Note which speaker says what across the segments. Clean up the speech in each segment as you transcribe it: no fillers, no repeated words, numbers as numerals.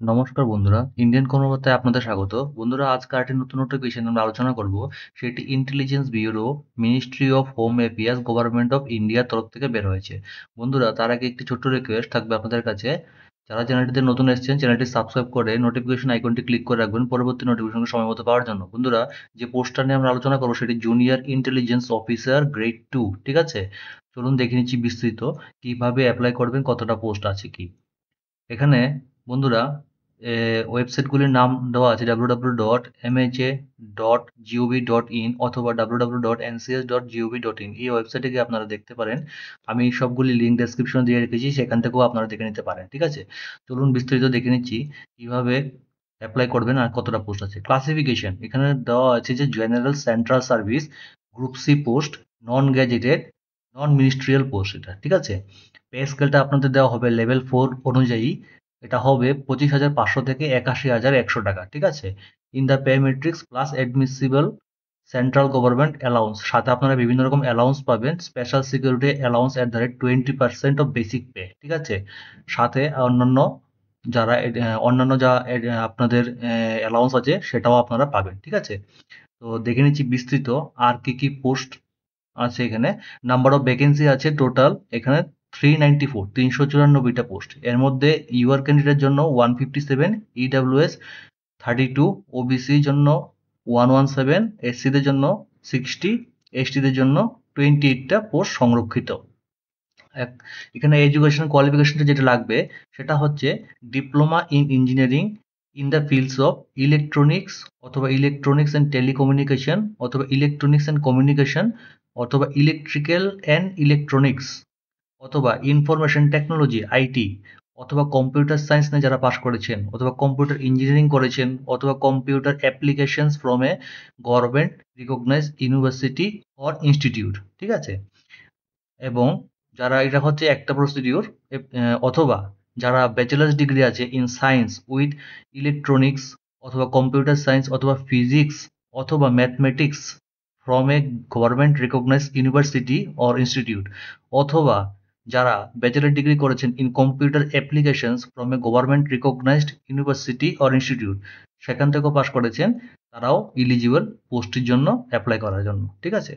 Speaker 1: নমস্কার বন্ধুরা, ইন্ডিয়ান কর্মকর্তায় আপনাদের স্বাগত। বন্ধুরা, আজকে আরেকটি নতুন নোটিফিকেশন আমরা আলোচনা করব। সেটি intelligence bureau, ministry of home affairs, government of ইন্ডিয়ার তরফ থেকে বের হয়েছে। বন্ধুরা, তার আগে একটি ছোট্ট রিকোয়েস্ট থাকবে আপনাদের কাছে। যারা চ্যানেলটিতে নতুন এসেছেন, চ্যানেলটি সাবস্ক্রাইব করে নোটিফিকেশন আইকনটি ক্লিক করে রাখবেন পরবর্তী নোটিফিকেশন সময় মতো পাওয়ার জন্য। বন্ধুরা, যে পোস্টটা নিয়ে আমরা আলোচনা করবো সেটি জুনিয়র ইন্টেলিজেন্স অফিসার গ্রেড 2, ঠিক আছে? চলুন দেখে নিচ্ছি বিস্তৃত কিভাবে অ্যাপ্লাই করবেন, কতটা পোস্ট আছে কি। এখানে বন্ধুরা ওয়েবসাইটগুলির নাম দেওয়া আছে www.mha.gov.in অথবা www.ncs.gov.in। এই ওয়েবসাইটে গিয়ে আপনারা দেখতে পারেন। আমি সবগুলি লিঙ্ক ডেসক্রিপশনে দিয়ে রেখেছি, সেখান থেকেও আপনারা দেখে নিতে পারেন, ঠিক আছে? চলুন বিস্তারিত দেখে নিচ্ছি কিভাবে অ্যাপ্লাই করবেন আর কতটা পোস্ট আছে। ক্লাসিফিকেশন এখানে দেওয়া আছে যে general central service, group C post, non gazetted, non ministerial post, এটা ঠিক আছে। পে স্কেলটা আপনাদের দেওয়া হবে লেভেল 4 অনুযায়ী। এটা হবে 25,500 থেকে 81,100 টাকা, ঠিক আছে। In the pay matrix plus admissible central government allowance, সাথে আপনারা বিভিন্ন রকম অ্যালাউন্স পাবেন। Special security allowance at the rate 20% of basic pay, ঠিক আছে। সাথে অন্যান্য যারা অন্যান্য যা আপনাদের অ্যালাউন্স আছে সেটাও আপনারা পাবেন, ঠিক আছে। তো দেখে নিচ্ছি বিস্তৃত আর কি কি পোস্ট আছে এখানে। নাম্বার অফ ভ্যাকেন্সি আছে টোটাল এখানে 394, 394টা পোস্ট। এর মধ্যে ইউআর ক্যান্ডিডেটের জন্য 157, ইডাব্লিউএস 32, ওবিসির জন্য 117, এসসিদের জন্য 60, এসটিদের জন্য 28টা পোস্ট সংরক্ষিত। এখানে এডুকেশন কোয়ালিফিকেশনটা যেটা লাগবে সেটা হচ্ছে diploma in engineering in the fields of electronics অথবা ইলেকট্রনিক্স অ্যান্ড টেলিকমিউনিকেশন অথবা ইলেকট্রনিক্স অ্যান্ড কমিউনিকেশন অথবা ইলেকট্রিক্যাল অ্যান্ড ইলেকট্রনিক্স অথবা ইনফরমেশন টেকনোলজি আইটি অথবা কম্পিউটার সায়েন্স নিয়ে যারা পাশ করেছেন অথবা কম্পিউটার ইঞ্জিনিয়ারিং করেছেন অথবা computer applications from a government recognized university or institute, ঠিক আছে। এবং যারা এটা হচ্ছে একটা প্রসিডিউর, অথবা যারা ব্যাচেলার্স ডিগ্রি আছে ইন সায়েন্স উইথ ইলেকট্রনিক্স অথবা কম্পিউটার সায়েন্স অথবা ফিজিক্স অথবা mathematics from a government recognized university or institute, অথবা যারা ব্যাচেলার ডিগ্রি করেছেন in computer applications from a government recognized university or institute, সেখান থেকেও পাশ করেছেন, তারাও ইলিজিবল পোস্টের জন্য অ্যাপ্লাই করার জন্য, ঠিক আছে।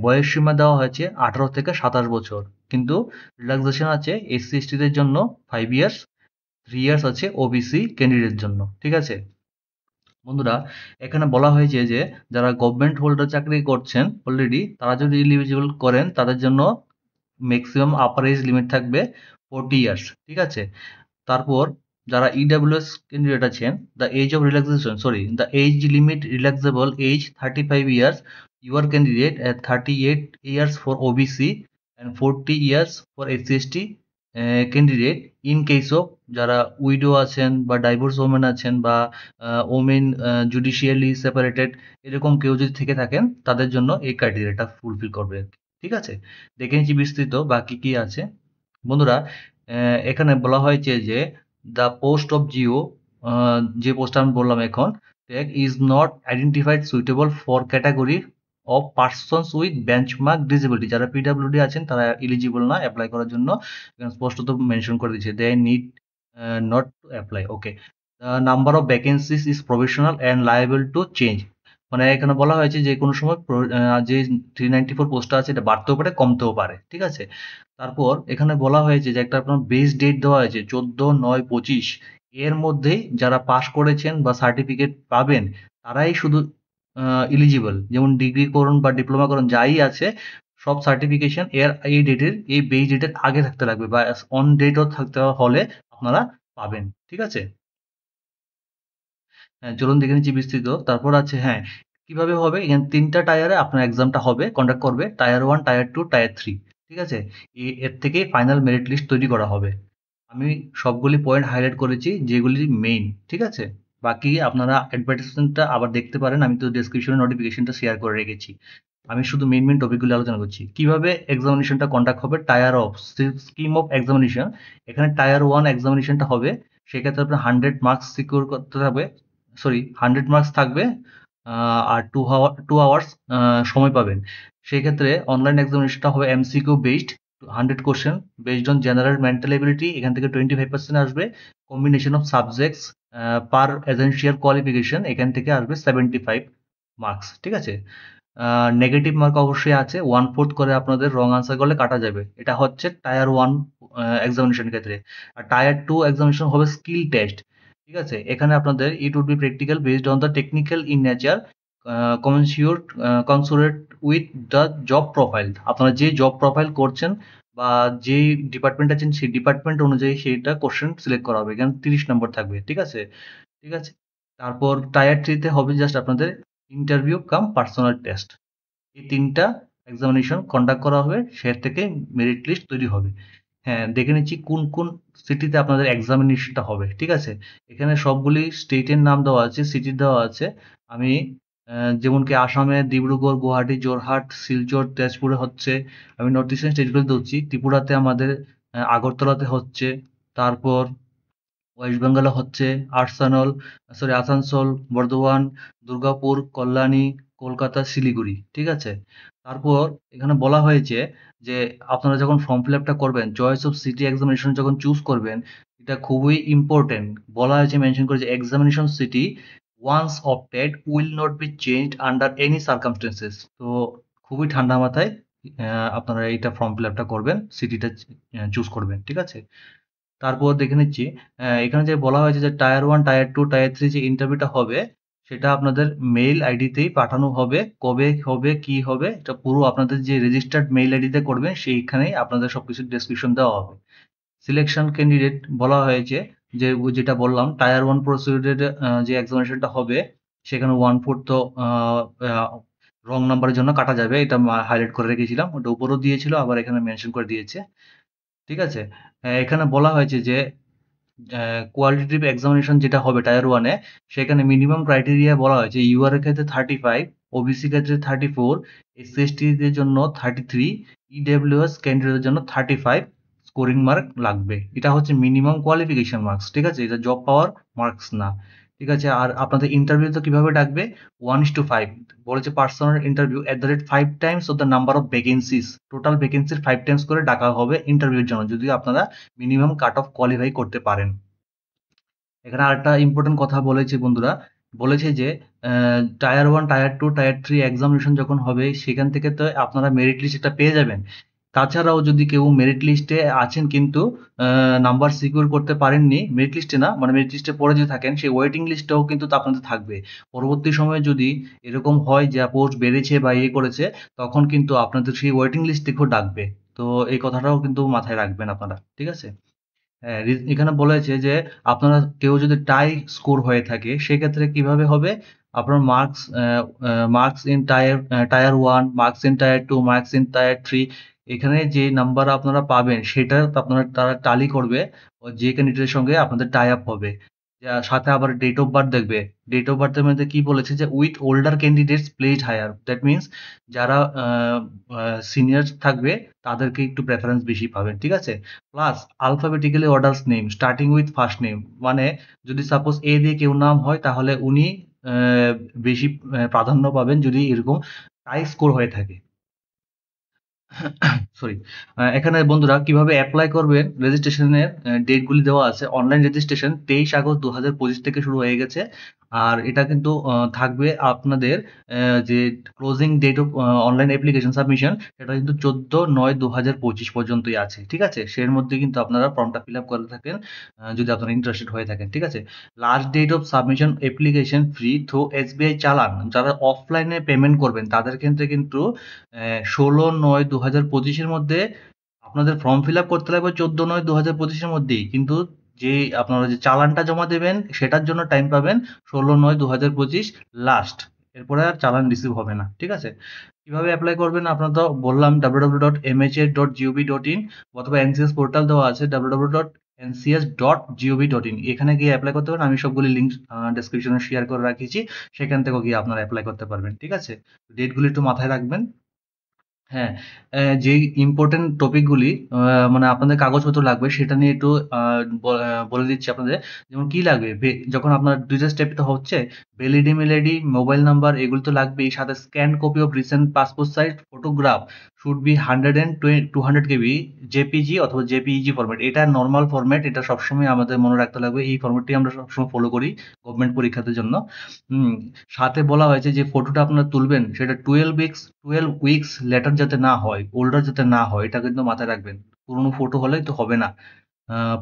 Speaker 1: বয়স সীমা দেওয়া হয়েছে 18 থেকে 27 বছর, কিন্তু রিল্যাক্সেশন আছে এসসি এসটিদের জন্য 5 ইয়ার্স, 3 ইয়ার্স আছে ওবিসি ক্যান্ডিডেট জন্য, ঠিক আছে। বন্ধুরা, এখানে বলা হয়েছে যে যারা গভর্নমেন্ট হোল্ডার চাকরি করছেন অলরেডি, তারা যদি এলিজিবল করেন তাদের জন্য ম্যাক্সিমাম আপার এজ লিমিট থাকবে 40 ইয়ার্স, ঠিক আছে। তারপর যারা ইডাব্লিউএস ক্যান্ডিডেট আছেন, the age limit relaxable age 35 years, UR candidate at 38 years for OBC and 40 years for SC ST candidate. In case of যারা উইডো আছেন বা ডাইভোর্স ওমেন আছেন বা ওমেন জুডিশিয়ালি সেপারেটেড, এরকম কেউ যদি থেকে থাকেন তাদের জন্য এই ক্রাইটেরিয়াটা ফুলফিল করবে আর কি, ঠিক আছে। দেখে নিচ্ছি বিস্তৃত বাকি কি আছে। বন্ধুরা, এখানে বলা হয়েছে যে দ্য পোস্ট অফ জিও, যে পোস্টটা আমি বললাম এখন, tag is not identified suitable for category of persons with benchmark disability. যারা পিডাব্লিউডি আছেন তারা এলিজিবল না অ্যাপ্লাই করার জন্য, এখানে স্পষ্টত মেনশন করে দিচ্ছে they need not to apply, okay. The number of vacancies is professional and liable to change. মানে এখানে বলা হয়েছে যে কোনো সময় যে 394 পোস্টটা আছে এটা বাড়তেও পারে কমতেও পারে, ঠিক আছে। তারপর এখানে বলা হয়েছে যে একটা আপনার বেস ডেট দেওয়া হয়েছে 14/9/25, এর মধ্যেই যারা পাস করেছেন বা সার্টিফিকেট পাবেন তারাই শুধু এলিজিবল। যেমন ডিগ্রি করুন বা ডিপ্লোমা করুন যাই আছে, সব সার্টিফিকেশন এর এই ডেটের, এই বেস ডেটের আগে থাকতে লাগবে বা অন ডেটও থাকতে হলে আপনারা পাবেন, ঠিক আছে। হ্যাঁ, চলুন দেখে নিচ্ছি বিস্তৃত। তারপর আছে, হ্যাঁ, কিভাবে হবে। এখানে 3টা টায়ারে আপনার এক্সামটা হবে, কন্ডাক্ট করবে। টায়ার 1, টায়ার 2, টায়ার 3, ঠিক আছে। এর থেকেই ফাইনাল মেরিট লিস্ট তৈরি করা হবে। আমি সবগুলি পয়েন্ট হাইলাইট করেছি যেগুলি মেইন, ঠিক আছে। বাকি আপনারা অ্যাডভার্টাইজমেন্টটা আবার দেখতে পারেন, আমি তো ডেসক্রিপশনে নোটিফিকেশনটা শেয়ার করে রেখেছি। আমি শুধু মেইন মেইন টপিকগুলো আলোচনা করছি। কিভাবে এক্সামিনেশনটা কন্ডাক্ট হবে, tyre of scheme of examination. এখানে টায়ার 1 এক্সামিনেশনটা হবে, সেক্ষেত্রে আপনার 100 মার্কস সিকিউর করতে হবে, সরি 100 মার্কস থাকবে, আর 2 আওয়ার্স সময় পাবেন। সেক্ষেত্রে অনলাইন এক্সামিনেশনটা হবে MCQ based, 100 question based on general mental ability, এখান থেকে 25% আসবে। Combination of subjects per essential qualification, এখান থেকে আসবে 75 মার্কস। ঠিক আছে, নেগেটিভ মার্ক অবশ্যই আছে, 1/4 করে আপনাদের রং আনসার করলে কাটা যাবে। এটা হচ্ছে টায়ার 1 এক্সামিনেশন ক্ষেত্রে। আর টায়ার 2 এক্সামিনেশন হবে স্কিল টেস্ট। ঠিক আছে, এখানে আপনাদের it would be practical based on the technical in nature, concurrent with the job profile. আপনারা যে জব প্রোফাইল করছেন বা যে ডিপার্টমেন্ট আছেন সেই ডিপার্টমেন্ট অনুযায়ী সেইটা কোশ্চেন সিলেক্ট করা হবে। এখানে 30 নম্বর থাকবে। ঠিক আছে, ঠিক আছে। তারপর টায়ার 3 তে হবে জাস্ট আপনাদের ইন্টারভিউ কাম পার্সোনাল টেস্ট। এই ৩টা এক্সামিনেশন কন্ডাক্ট করা হবে, সে থেকে মেরিট লিস্ট তৈরি হবে। হ্যাঁ, দেখে নিচ্ছি কোন কোন সিটিতে আপনাদের এক্সামিনেশনটা হবে। ঠিক আছে, এখানে সবগুলি স্টেটের নাম দেওয়া আছে, সিটি দেওয়া আছে। আমি যেমন কি আসামে ডিব্রুগড়, গুয়াহাটি, যোরহাট, শিলচর, তেজপুরে হচ্ছে। আমি নর্থ ইস্টার্ন স্টেটগুলো ধরছি। ত্রিপুরাতে আমাদের আগরতলাতে হচ্ছে। তারপর ওয়েস্ট বেঙ্গলে হচ্ছে আসানসোল, বর্ধমান, দুর্গাপুর, কল্যাণী, কলকাতা, শিলিগুড়ি। ঠিক আছে, তারপর এখানে বলা হয়েছে যে আপনারা যখন ফর্ম ফিল আপটা করবেন, চয়েস অফ সিটি এক্সামিনেশন যখন চুজ করবেন, এটা খুবই ইম্পর্টেন্ট। বলা হয়েছে, মেনশন করেছে, examination city once opted will not be changed under any circumstances. তো খুবই ঠান্ডা মাথায় আপনারা এইটা ফর্ম ফিল আপটা করবেন, সিটিটা চুজ করবেন। ঠিক আছে, তারপর দেখে নিচ্ছি এখানে যে বলা হয়েছে যে টায়ার 1, টায়ার 2, টায়ার 3 যে ইন্টারভিউটা হবে, সেটা আপনাদের মেইল আইডিতেই পাঠানো হবে। কবে হবে, কি হবে, এটা পুরো আপনাদের যে রেজিস্টার্ড মেইল আইডিতে করবেন সেইখানেই আপনাদের সবকিছু ডেসক্রিপশন দেওয়া হবে। সিলেকশন ক্যান্ডিডেট বলা হয়েছে যে যেটা বললাম, টায়ার 1 প্রসিডিউরের যে এক্সামিনেশনটা হবে, সেখানে 1/4 তো রং নাম্বারের জন্য কাটা যাবে। এটা হাইলাইট করে রেখেছিলাম, ওটা উপরেও দিয়েছিল, আবার এখানে মেনশন করে দিয়েছে। ঠিক আছে, এখানে বলা হয়েছে যে কোয়ালিটেটিভ এক্সামিনেশন যেটা হবে টায়ার 1 এ, সেখানে মিনিমাম ক্রাইটেরিয়া বলা হয়েছে ইউআর এর ক্ষেত্রে 35, ওবিসি ক্ষেত্রে 34, এসসি/এসটি দের জন্য 33, ইডব্লিউএস ক্যান্ডিডেটের জন্য 35 স্কোরিং মার্ক লাগবে। এটা হচ্ছে মিনিমাম কোয়ালিফিকেশন মার্কস। ঠিক আছে, এটা জব পাওয়ার মার্কস না। ঠিক আছে, আর আপনাদের ইন্টারভিউ তো কিভাবে ডাকবে, 1:5 বলেছে, personal interview @5 times of the number of vacancies. Total ভ্যাকেন্সির 5 টাইমস করে ডাকা হবে ইন্টারভিউর জন্য, যদি আপনারা মিনিমাম কাট অফ কোয়ালিফাই করতে পারেন। এখানে আরেকটা ইম্পর্টেন্ট কথা বলেছে বন্ধুরা, বলেছে যে টায়ার 1, টায়ার 2, টায়ার 3 এক্সামিনেশন যখন হবে, সেখান থেকে তো আপনারা মেরিট লিস্ট একটা পেয়ে যাবেন। তাছাড়াও যদি কেউ মেরিট লিস্টে আছেন কিন্তু নাম্বার সিকিউর করতে পারেননি, মেরিট লিস্টে না, মানে মেরিট লিস্টে পড়ে যদি থাকেন, সেই ওয়েটিং লিস্টেও কিন্তু আপনাদের থাকবে। পরবর্তী সময়ে যদি এরকম হয় যে পোস্ট বেড়েছে বা ইয়ে করেছে, তখন কিন্তু আপনাদের সেই ওয়েটিং লিস্ট থেকেও ডাকবে। তো এই কথাটাও কিন্তু মাথায় রাখবেন আপনারা। ঠিক আছে, হ্যাঁ, এখানে বলেছে যে আপনারা কেউ যদি টাই স্কোর হয়ে থাকে, সেক্ষেত্রে কিভাবে হবে, আপনার marks in tyre 1, marks in tyre 2, marks in tyre 3, এখানে যে নাম্বার আপনারা পাবেন সেটা আপনারা তারা টালি করবে যে ক্যান্ডিডেটের সঙ্গে আপনাদের টাই আপ হবে। সাথে আবার ডেট অফ বার্থ দেখবে। ডেট অফ বার্থের মধ্যে কি বলেছে যে with older candidates placed higher, that means যারা সিনিয়র থাকবে তাদেরকে একটু প্রেফারেন্স বেশি পাবেন। ঠিক আছে, plus alphabetically orders name starting with first name, মানে যদি সাপোজ এ দিয়ে কেউ নাম হয়, তাহলে উনি বেশি প্রাধান্য পাবেন যদি এরকম টাই স্কোর হয়ে থাকে। সরি, এখানে বন্ধুরা কিভাবে অ্যাপ্লাই করবেন, রেজিস্ট্রেশনের ডেটগুলি দেওয়া আছে। অনলাইন রেজিস্ট্রেশন 23 আগস্ট 2025 থেকে শুরু হয়ে গেছে। আর এটা কিন্তু থাকবে আপনাদের যে closing date of online application submission, সেটা কিন্তু 14/9/2025 পর্যন্তই আছে। ঠিক আছে, সের মধ্যে কিন্তু আপনারা ফর্মটা ফিল আপ করে থাকেন যদি আপনারা ইন্টারেস্টেড হয়ে থাকেন। ঠিক আছে, last date of submission application free through SBI চালান, যারা অফলাইনে পেমেন্ট করবেন তাদের ক্ষেত্রে কিন্তু 16/9/2025 মধ্যে আপনাদের ফর্ম ফিল আপ করতে লাগবে, 14/9/2025 মধ্যেই। কিন্তু যে আপনারা যে চালানটা জমা দেবেন সেটার জন্য টাইম পাবেন 16/9/2025 লাস্ট। এরপরে আর চালান রিসিভ হবে না। ঠিক আছে, কিভাবে অ্যাপ্লাই করবেন আপনার তো বললাম, www.mha.gov.in অথবা এনসিএস পোর্টাল দেওয়া আছে www.ncs.gov.in, এখানে গিয়ে অ্যাপ্লাই করতে পারেন। আমি সবগুলি লিঙ্ক ডেসক্রিপশনে শেয়ার করে রাখেছি, সেখান থেকেও গিয়ে আপনারা অ্যাপ্লাই করতে পারবেন। ঠিক আছে, ডেটগুলি একটু মাথায় রাখবেন। হ্যাঁ, যেই ইম্পোর্টেন্ট টপিকগুলি মানে আপনাদের কাগজপত্র লাগবে সেটা নিয়ে একটু বলে দিচ্ছি আপনাদের। যেমন কি লাগবে, যখন আপনার ২ টা স্টেপ তো হচ্ছে, valid email ID, mobile number, এগুলো তো লাগবেই। সাথে scan copy of recent passport size photograph, should be 200 KB JPG অথবা জেপিইজি ফরম্যাট। এটা নর্মাল ফরম্যাট, এটা সবসময় আমাদের মনে রাখতে লাগবে। এই ফরম্যাটটি আমরা সবসময় ফলো করি গভর্নমেন্ট পরীক্ষার জন্য। সাথে বলা হয়েছে যে ফটোটা আপনারা তুলবেন সেটা 12 উইকস লেটার যাতে না হয়, ওল্ডার যাতে না হয়, এটা কিন্তু মাথায় রাখবেন। পুরনো ফটো হলে তো হবে না।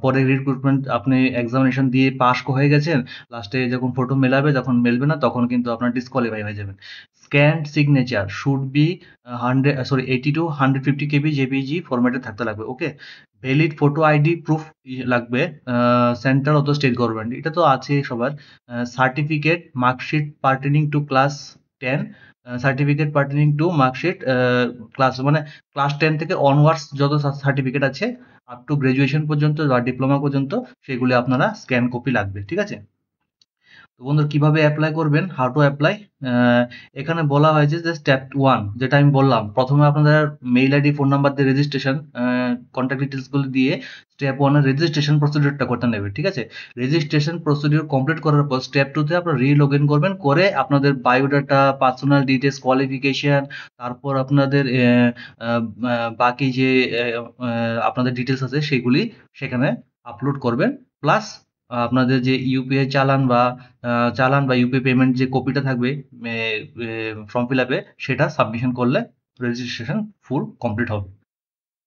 Speaker 1: পরে রিক্রুটমেন্ট আপনি এক্সামিনেশন দিয়ে পাশ হয়ে গেছেন, লাস্টে যখন ফটো মেলাবে যখন মেলবে না তখন কিন্তু আপনার ডিসকোয়ালিফাই হয়ে যাবেন। Scan signature should be 80 to 150 KB JPG ফরম্যাটে থাকতে লাগবে। Okay, valid photo ID proof লাগবে, সেন্ট্রাল অথবা স্টেট গভর্নমেন্ট, এটা তো আছে সবার। Certificate marksheet pertaining to class 10, certificate pertaining to marksheet class মানে ক্লাস 10 থেকে অনওয়ার্ডস যত সার্টিফিকেট আছে আপ টু গ্রাজুয়েশন পর্যন্ত বা ডিপ্লোমা পর্যন্ত সেগুলি আপনারা স্ক্যান কপি লাগবে। ঠিক আছে, তো বন্ধুরা কিভাবে অ্যাপ্লাই করবেন, হাউ টু অ্যাপ্লাই, এখানে বলা হয়েছে যে স্টেপ 1 যেটা আমি বললাম, প্রথমে আপনাদের মেইল আইডি ফোন নাম্বার দিয়ে রেজিস্ট্রেশন কন্ট্যাক্ট ডিটেলসগুলো দিয়ে স্টেপ 1 এর রেজিস্ট্রেশন প্রসিডিউরটা করতে নেবে। ঠিক আছে, রেজিস্ট্রেশন প্রসিডিউর কমপ্লিট করার পর স্টেপ 2 তে আপনারা লগ ইন করবেন, করে আপনাদের বায়োডাটা, পার্সোনাল ডিটেলস, কোয়ালিফিকেশন, তারপর আপনাদের বাকি যে আপনাদের ডিটেলস আছে সেগুলি সেখানে আপলোড করবেন। প্লাস আপনাদের যে ইউপিআই চালান বা ইউপিআই পেমেন্ট যে কপিটা থাকবে ফর্ম ফিল আপে, সেটা সাবমিশন করলে রেজিস্ট্রেশন ফুল কমপ্লিট হবে।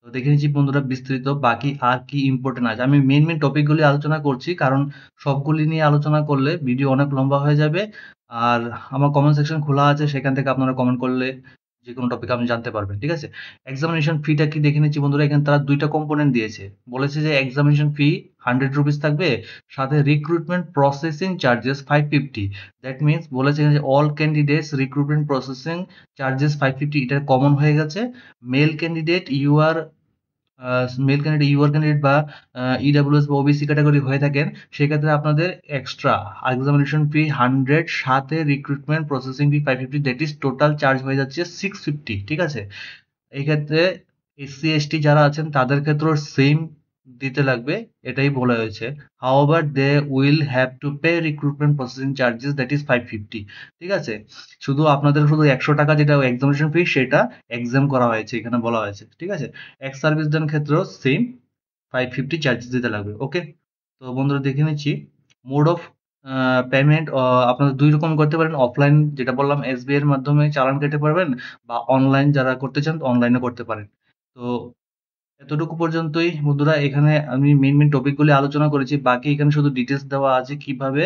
Speaker 1: তো দেখে নিচ্ছি বন্ধুরা বিস্তারিত বাকি আর কি ইম্পর্টেন্ট আছে। আমি মেন টপিকগুলি আলোচনা করছি, কারণ সবগুলি নিয়ে আলোচনা করলে ভিডিও অনেক লম্বা হয়ে যাবে। আর আমার কমেন্ট সেকশন খোলা আছে, সেখান থেকে আপনারা কমেন্ট করলে যে কোনো টপিক আপনি জানতে পারবেন। ঠিক আছে, এক্সামিনেশন ফিটা কি দেখে নিচ্ছি বন্ধুরা। এখানে তারা দুইটা কম্পোনেন্ট দিয়েছে, বলেছে যে এক্সামিনেশন ফি 100 রুপিস থাকবে, সাথে recruitment processing charges 550। That means বলেছে যে all candidates recruitment processing charges 550, এটা কমন হয়ে গেছে। মেল ক্যান্ডিডেট ইউআর ক্যান্ডিডেট বা ইডাব্লিউএস বা ওবিসি ক্যাটাগরি হয়ে থাকেন, সেক্ষেত্রে আপনাদের এক্সট্রা এক্সামিনেশন ফি 100, সাথে recruitment processing fee 550, that is total charge হয়ে যাচ্ছে 650। ঠিক আছে, এই ক্ষেত্রে এসসি এসটি যারা আছেন তাদের ক্ষেত্রেও সেম দিতে লাগবে, এটাই বলা হয়েছে। However they will have to pay recruitment processing charges, that is 550। ঠিক আছে, আপনাদের শুধু 100 টাকা যেটা এক্সামিনেশন ফি সেটা এক্সাম করা হয়েছে, এখানে বলা হয়েছে। ঠিক আছে, এক্স সার্ভিস দেন ক্ষেত্রেও সেম 550 চার্জেস দিতে লাগবে। ওকে, তো বন্ধুরা দেখে নিচ্ছি মোড অফ পেমেন্ট। আপনারা দুই রকম করতে পারেন, অফলাইন যেটা বললাম এসবিআই এর মাধ্যমে চালান কেটে পারবেন, বা অনলাইন যারা করতে চান অনলাইনে করতে পারেন। তো এতটুকু পর্যন্তই বন্ধুরা, এখানে আমি মেন টপিকগুলি আলোচনা করেছি, বাকি এখানে শুধু ডিটেলস দেওয়া আছে কিভাবে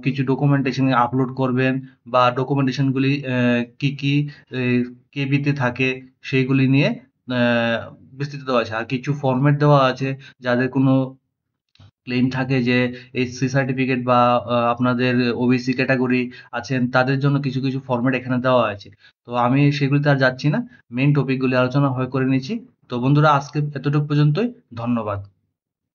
Speaker 1: কিছু ডকুমেন্টেশন আপলোড করবেন, বা ডকুমেন্টেশনগুলি কি কি কেবিতে থাকে সেইগুলি নিয়ে বিস্তৃত দেওয়া আছে। আর কিছু ফরম্যাট দেওয়া আছে, যাদের কোনো ক্লেম থাকে যে এসসি সার্টিফিকেট বা আপনাদের ওবিসি ক্যাটাগরি আছেন তাদের জন্য কিছু কিছু ফরম্যাট এখানে দেওয়া আছে। তো আমি সেগুলিতে আর যাচ্ছি না, মেন টপিকগুলি আলোচনা করে নিয়েছি। তো বন্ধুরা আজকে এতটুকু পর্যন্তই, ধন্যবাদ।